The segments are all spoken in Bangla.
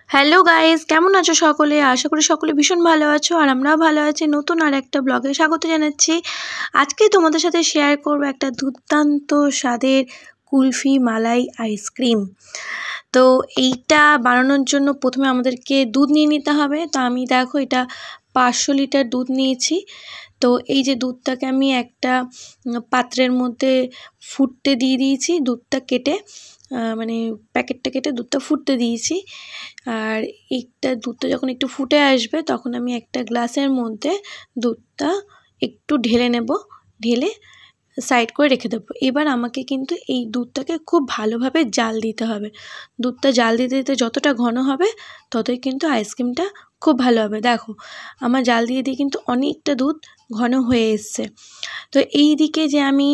হ্যালো গাইস, কেমন আছো সকলে? আশা করি সকলে ভীষণ ভালো আছো আর আমরাও ভালো আছি। নতুন আর একটা ব্লগে স্বাগত জানাচ্ছি। আজকে তোমাদের সাথে শেয়ার করব একটা দুর্দান্ত স্বাদের কুলফি মালাই আইসক্রিম। তো এইটা বানানোর জন্য প্রথমে আমাদেরকে দুধ নিয়ে নিতে হবে। তো আমি দেখো এটা 500 লিটার দুধ নিয়েছি। তো এই যে দুধটাকে আমি একটা পাত্রের মধ্যে ফুটতে দিয়ে দিয়েছি, দুধটা কেটে মানে প্যাকেটটা কেটে দুধটা ফুটতে দিয়েছি। আর এইটা দুধটা যখন একটু ফুটে আসবে তখন আমি একটা গ্লাসের মধ্যে দুধটা একটু ঢেলে নেব, ঢেলে সাইড করে রেখে দেবো। এবার আমাকে কিন্তু এই দুধটাকে খুব ভালোভাবে জাল দিতে হবে। দুধটা জাল দিতে দিতে যতটা ঘন হবে ততই কিন্তু আইসক্রিমটা খুব ভালো হবে। দেখো আমার জাল দিয়ে দিয়ে কিন্তু অনেকটা দুধ ঘন হয়ে এসছে। তো এই দিকে যে আমি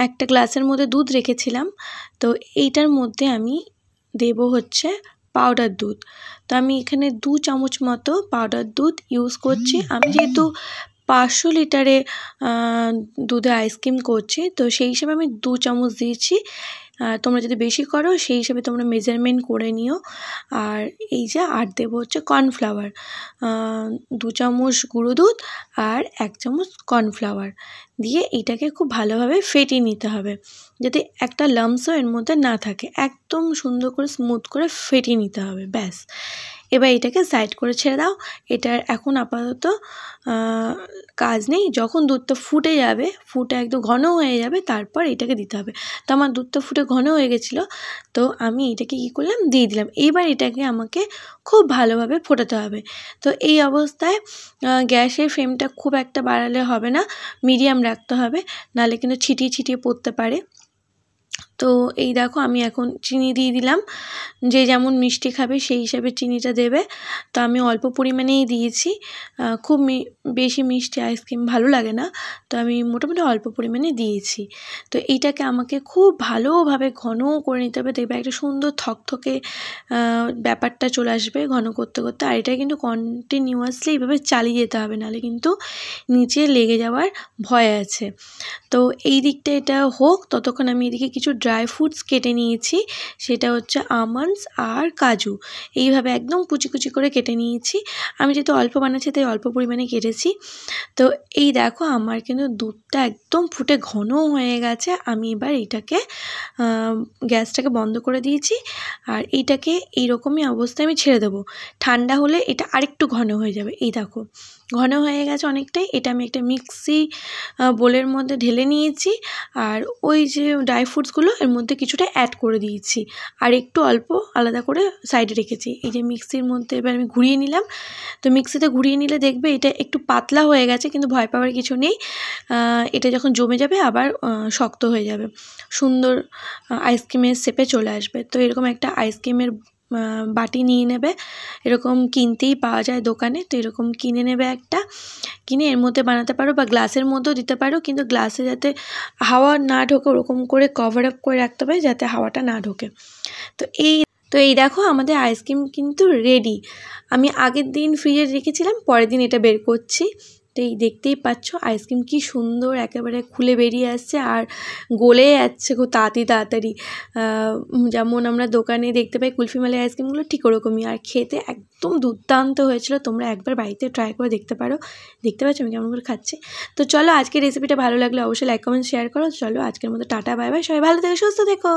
একটা গ্লাসের মধ্যে দুধ রেখেছিলাম, তো এইটার মধ্যে আমি দেব হচ্ছে পাউডার দুধ। তো আমি এখানে 2 চামচ মতো পাউডার দুধ ইউজ করছি। আমি যেহেতু 500 লিটারে দুধে আইসক্রিম করছি, তো সেই হিসাবে আমি 2 চামচ দিয়েছি। তোমরা যদি বেশি করো সেই হিসাবে তোমরা মেজারমেন্ট করে নিও। আর এই যে আর দেবো হচ্ছে কর্নফ্লাওয়ার, 2 চামচ গুঁড়ো দুধ আর 1 চামচ কর্নফ্লাওয়ার দিয়ে এটাকে খুব ভালোভাবে ফেটিয়ে নিতে হবে, যাতে একটা লাম্পসও এর মধ্যে না থাকে। একদম সুন্দর করে স্মুথ করে ফেটিয়ে নিতে হবে, ব্যাস। এবার এটাকে সাইড করে ছেড়ে দাও। এটার এখন আপাতত কাজ নেই। যখন দুধটা ফুটে যাবে, ফুটে একদম ঘন হয়ে যাবে, তারপর এটাকে দিতে হবে। তো আমার দুধটা ফুটে ঘন হয়ে গেছিলো, তো আমি এটাকে কী করলাম, দিয়ে দিলাম। এবার এটাকে আমাকে খুব ভালোভাবে ফোটাতে হবে। তো এই অবস্থায় গ্যাসের ফ্লেমটা খুব একটা বাড়ালে হবে না, মিডিয়াম রাখতে হবে, নাহলে কিন্তু ছিটিয়ে ছিটিয়ে পড়তে পারে। তো এই দেখো আমি এখন চিনি দিয়ে দিলাম। যে যেমন মিষ্টি খাবে সেই হিসাবে চিনিটা দেবে। তো আমি অল্প পরিমাণেই দিয়েছি, খুব বেশি মিষ্টি আইসক্রিম ভালো লাগে না, তো আমি মোটামুটি অল্প পরিমাণে দিয়েছি। তো এইটাকে আমাকে খুব ভালোভাবে ঘন করে নিতে হবে। দেখবে একটা সুন্দর থকথকে ব্যাপারটা চলে আসবে ঘন করতে করতে। আর এটা কিন্তু কন্টিনিউয়াসলি এইভাবে চালিয়ে যেতে হবে, নাহলে কিন্তু নিচে লেগে যাওয়ার ভয় আছে। তো এই দিকটা এটা হোক, ততক্ষণ আমি এদিকে কিছু ড্রাই ফ্রুটস কেটে নিয়েছি। সেটা হচ্ছে আমন্ডস আর কাজু, এইভাবে একদম কুচি কুচি করে কেটে নিয়েছি। আমি যেহেতু অল্প বানাচ্ছি তাই অল্প পরিমাণে কেটেছি। তো এই দেখো আমার কিন্তু দুধটা একদম ফুটে ঘন হয়ে গেছে। আমি এবার এইটাকে গ্যাসটাকে বন্ধ করে দিয়েছি আর এইটাকে এইরকমই অবস্থায় আমি ছেড়ে দেবো। ঠান্ডা হলে এটা আরেকটু ঘন হয়ে যাবে। এই দেখো ঘন হয়ে গেছে অনেকটাই। এটা আমি একটা মিক্সি বোলের মধ্যে ঢেলে নিয়েছি আর ওই যে ড্রাই ফ্রুটসগুলো এর মধ্যে কিছুটা অ্যাড করে দিয়েছি আর একটু অল্প আলাদা করে সাইডে রেখেছি। এই যে মিক্সির মধ্যে এবার আমি ঘুরিয়ে নিলাম। তো মিক্সিতে ঘুরিয়ে নিলে দেখবে এটা একটু পাতলা হয়ে গেছে, কিন্তু ভয় পাওয়ার কিছু নেই। এটা যখন জমে যাবে আবার শক্ত হয়ে যাবে, সুন্দর আইসক্রিমের শেপে চলে আসবে। তো এরকম একটা আইসক্রিমের বাটি নিয়ে নেবে, এরকম কিনতেই পাওয়া যায় দোকানে। তো এরকম কিনে নেবে একটা, কিনে এর মধ্যে বানাতে পারো বা গ্লাসের মধ্যেও দিতে পারো, কিন্তু গ্লাসে যাতে হাওয়া না ঢোকে ওরকম করে কভার আপ করে রাখতে হবে যাতে হাওয়াটা না ঢোকে। তো এই দেখো আমাদের আইসক্রিম কিন্তু রেডি। আমি আগের দিন ফ্রিজে রেখেছিলাম, পরের দিন এটা বের করছি। তো এই দেখতেই পাচ্ছ আইসক্রিম কি সুন্দর একেবারে খুলে বেরিয়ে আসছে আর গলে যাচ্ছে খুব তাড়াতাড়ি। যেমন আমরা দোকানে দেখতে পাই কুলফি মালাই আইসক্রিমগুলো, ঠিক ওরকমই। আর খেতে একদম দুর্দান্ত হয়েছিল। তোমরা একবার বাড়িতে ট্রাই করে দেখতে পারো। দেখতে পাচ্ছ আমি কেমন করে খাচ্ছি। তো চলো আজকের রেসিপিটা ভালো লাগলে অবশ্যই লাইক কমেন্ট শেয়ার করো। চলো আজকের মতো টাটা, বাই বাই। সবাই ভালো থেকো, সুস্থ থেকো।